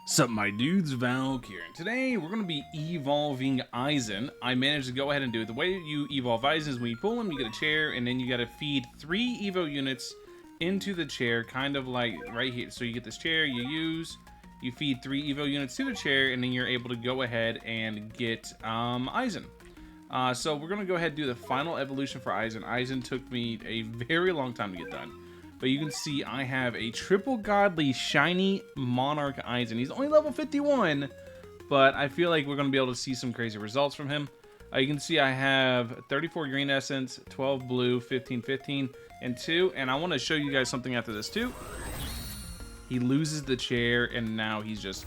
Sup my dudes, Valk here, and today we're going to be evolving Aizen. I managed to go ahead and do it. The way you evolve Aizen is when you pull him, you get a chair, and then you got to feed 3 evo units into the chair, kind of like right here. So you get this chair, you feed 3 evo units to the chair, and then you're able to go ahead and get Aizen. So we're going to go ahead and do the final evolution for Aizen. Aizen took me a very long time to get done. But you can see I have a triple godly shiny Monarch Aizen. He's only level 51, but I feel like we're going to be able to see some crazy results from him. You can see I have 34 green essence, 12 blue, 15, and 2. And I want to show you guys something after this too. He loses the chair, and now he's just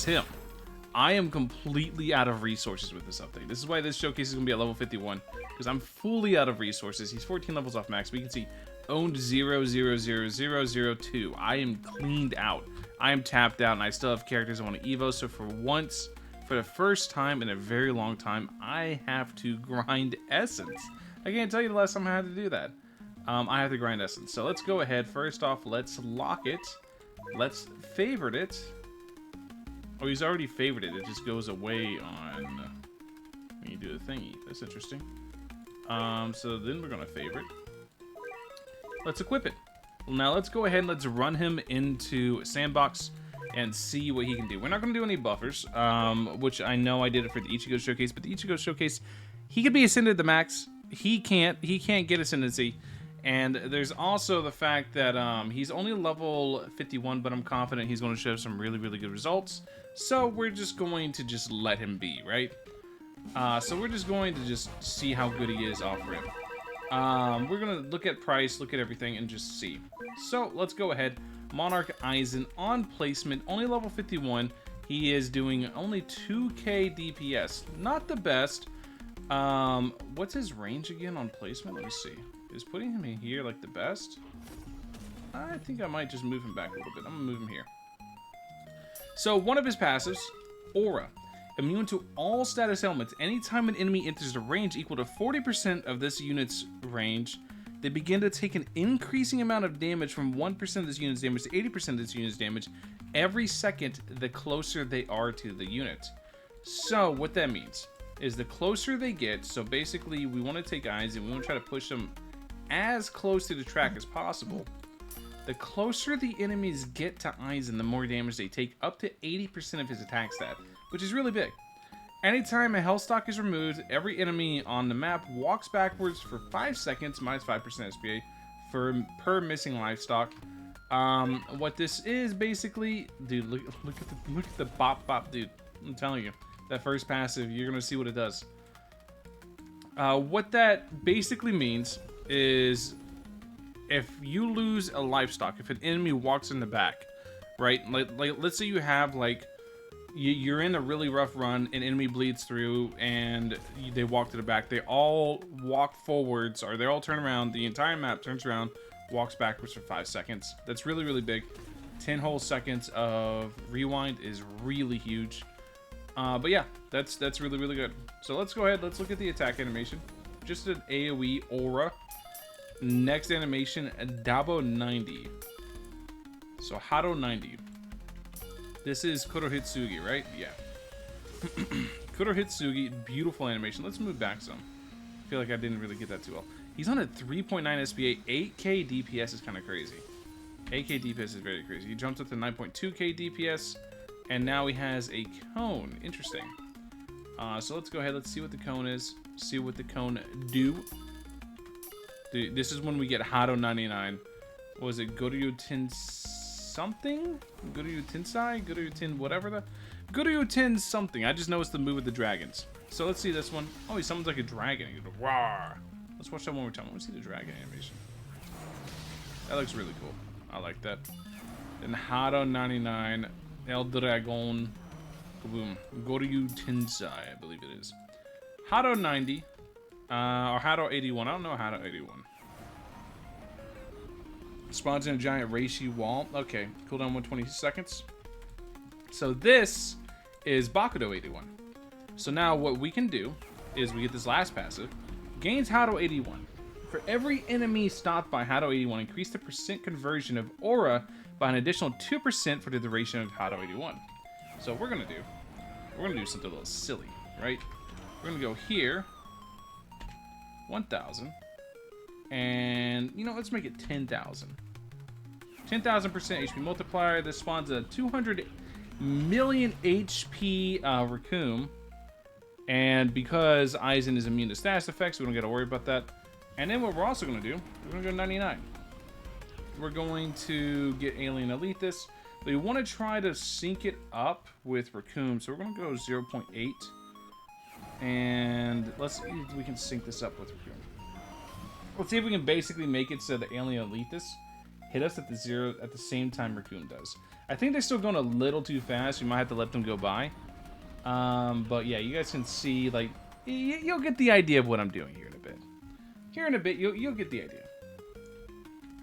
him. I am completely out of resources with this update. This is why this showcase is going to be at level 51, because I'm fully out of resources. He's 14 levels off max, but you can see owned 0,00002. I am cleaned out. I am tapped out, and I still have characters I want to evo. So for once, for the first time in a very long time, I have to grind essence. I can't tell you the last time I had to do that. I have to grind essence. So let's go ahead. First off, let's lock it. Let's favorite it. Oh, he's already favored it. It just goes away on when you do the thingy. That's interesting. So then we're gonna favorite. Let's equip it. Now let's go ahead and let's run him into Sandbox and see what he can do. We're not going to do any buffers, which I know I did it for the Ichigo Showcase, but the Ichigo Showcase, he could be ascended to max. He can't get ascendancy. And there's also the fact that he's only level 51, but I'm confident he's going to show some really, really good results. So we're just going to just let him be, right? So we're just going to just see how good he is off rip. We're gonna look at price, look at everything, and just see. So let's go ahead. Monarch Aizen on placement, only level 51. He is doing only 2k DPS. Not the best. What's his range again on placement? Let me see. Is putting him in here like the best? I think I might just move him back a little bit. I'm gonna move him here. So one of his passives, Aura. Immune to all status elements. Anytime an enemy enters a range equal to 40% of this unit's range, they begin to take an increasing amount of damage from 1% of this unit's damage to 80% of this unit's damage every second the closer they are to the unit. So what that means is the closer they get, so basically we want to take Aizen, we want to try to push them as close to the track as possible. The closer the enemies get to Aizen, the more damage they take, up to 80% of his attack stat, which is really big. Anytime a health stock is removed, every enemy on the map walks backwards for 5 seconds, minus 5% SPA per missing life stock. What this is basically, dude, look at the bop, dude. I'm telling you, that first passive, you're gonna see what it does. What that basically means is, if you lose a life stock, if an enemy walks in the back, right? Like let's say you have like. You're in a really rough run, an enemy bleeds through, and they walk to the back. They all walk forwards, or they all turn around. The entire map turns around, walks backwards for 5 seconds. That's really, really big. 10 whole seconds of rewind is really huge. But yeah, that's really, really good. So let's go ahead. Let's look at the attack animation. Just an AoE Aura. Next animation, Dabo 90. So Hado 90. This is Kurohitsugi, right? Yeah. Kurohitsugi, beautiful animation. Let's move back some. I feel like I didn't really get that too well. He's on a 3.9 SPA. 8k DPS is kind of crazy. 8k DPS is very crazy. He jumped up to 9.2k DPS, and now he has a cone. Interesting. So let's go ahead. Let's see what the cone is. See what the cone do. Dude, this is when we get Hado 99. What was it? Goryu Ten something? Goryu Tensai? Goryu Ten whatever the... Goryu Ten something. I just know it's the move with the dragons. So let's see this one. Oh, he summons like a dragon. He goes, rawr. Let's watch that one more time. I want to see the dragon animation. That looks really cool. I like that. Then Hado 99. El Dragon. Kaboom. Goryu Tensai, I believe it is. Hado 90. Or Hado 81. I don't know Hado 81. Spawns in a giant reishi wall. Okay, cooldown 120 seconds. So this is Bakudo 81. So now what we can do is we get this last passive. Gains Hado 81. For every enemy stopped by Hado 81, increase the percent conversion of aura by an additional 2% for the duration of Hado 81. So what we're gonna do something a little silly, right? We're gonna go here, 1,000, and you know, let's make it 10,000. 10,000% HP multiplier. This spawns a 200 million HP Raccoon. And because Aizen is immune to status effects, we don't got to worry about that. And then what we're also going to do, we're going to go 99. We're going to get Alien Elite this. But we want to try to sync it up with Raccoon. So we're going to go 0.8. And let's see if we can sync this up with Raccoon. Let's see if we can basically make it so the Alien Elite this hit us at the same time Raccoon does. I think they're still going a little too fast. We might have to let them go by. But yeah, you guys can see, like, you'll get the idea of what I'm doing here in a bit. Here in a bit, you'll get the idea.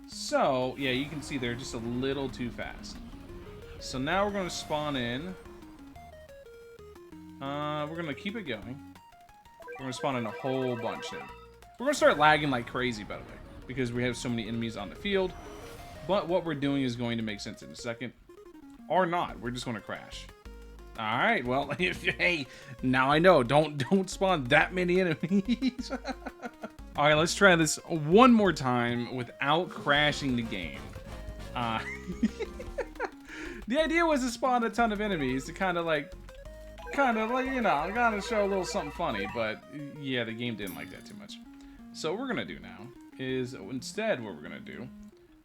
So, yeah, you can see they're just a little too fast. So now we're going to spawn in. We're going to keep it going. We're going to spawn in a whole bunch in. We're going to start lagging like crazy, by the way, because we have so many enemies on the field. But what we're doing is going to make sense in a second. Or not. We're just going to crash. Alright, well, hey, now I know. Don't spawn that many enemies. Alright, let's try this one more time without crashing the game. The idea was to spawn a ton of enemies to kind of like, you know, kind of show a little something funny, but yeah, the game didn't like that too much. So what we're going to do now is, instead what we're going to do,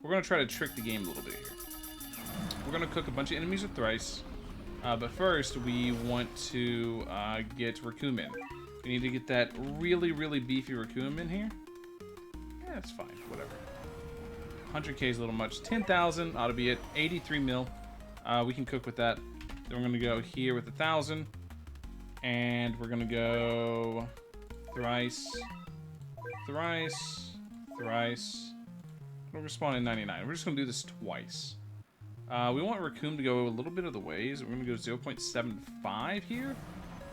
we're going to try to trick the game a little bit here. We're going to cook a bunch of enemies with thrice. But first, we want to get Raccoon in. We need to get that really, really beefy Raccoon in here. Yeah, it's fine. Whatever. 100k is a little much. 10,000 ought to be it. 83 mil. We can cook with that. Then we're going to go here with 1,000. And we're going to go thrice. Thrice. Thrice. We're going to spawn in 99. We're just going to do this twice. We want Raccoon to go a little bit of the ways. We're going to go 0.75 here.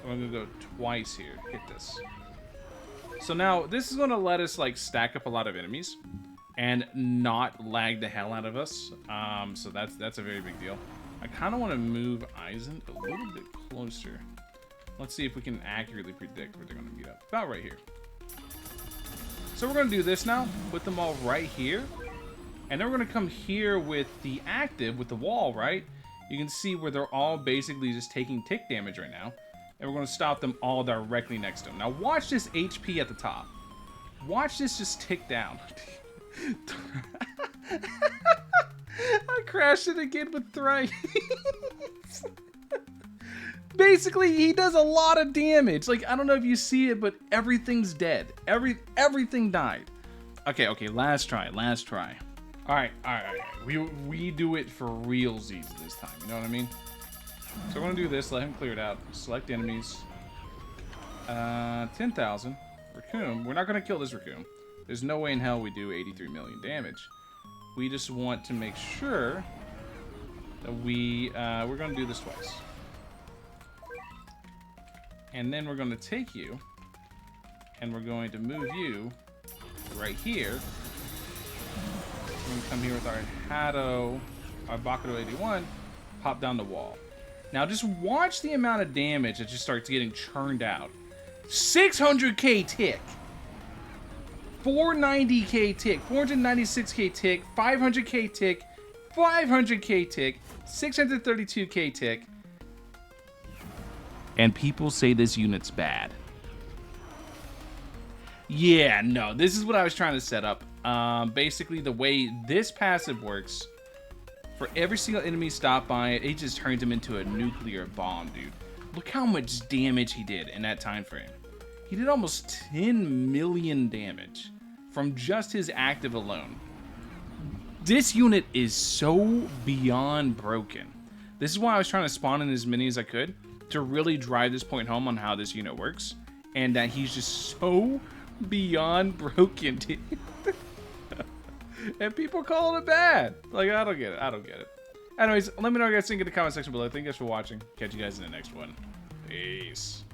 We're going to go twice here. Hit this. So now, this is going to let us, like, stack up a lot of enemies and not lag the hell out of us. So that's a very big deal. I kind of want to move Aizen a little bit closer. Let's see if we can accurately predict where they're going to meet up. About right here. So we're going to do this now. Put them all right here. And then we're going to come here with the active, with the wall, right? You can see where they're all basically just taking tick damage right now. And we're going to stop them all directly next to them. Now watch this HP at the top. Watch this just tick down. I crashed it again with thrice. Basically, he does a lot of damage. Like, I don't know if you see it, but everything's dead. Everything died. Okay, last try. All right. We do it for realsies this time. You know what I mean? So we're gonna do this. Let him clear it out. Select enemies. 10,000. Raccoon. We're not gonna kill this Raccoon. There's no way in hell we do 83 million damage. We just want to make sure that we're gonna do this twice. And then we're gonna take you, and we're going to move you right here. We're going to come here with our Hado, our Bakudo 81, pop down the wall. Now just watch the amount of damage that just starts getting churned out. 600k tick, 490k tick, 496k tick, 500k tick, 500k tick, 632k tick. And people say this unit's bad. Yeah, no, this is what I was trying to set up. Basically, the way this passive works, for every single enemy stopped by it, it just turns him into a nuclear bomb, dude. Look how much damage he did in that time frame. He did almost 10 million damage from just his active alone. This unit is so beyond broken. This is why I was trying to spawn in as many as I could to really drive this point home on how this unit works, and that he's just so beyond broken, dude. And people call it bad. Like, I don't get it. Anyways, let me know what you guys think in the comment section below. Thank you guys for watching. Catch you guys in the next one. Peace.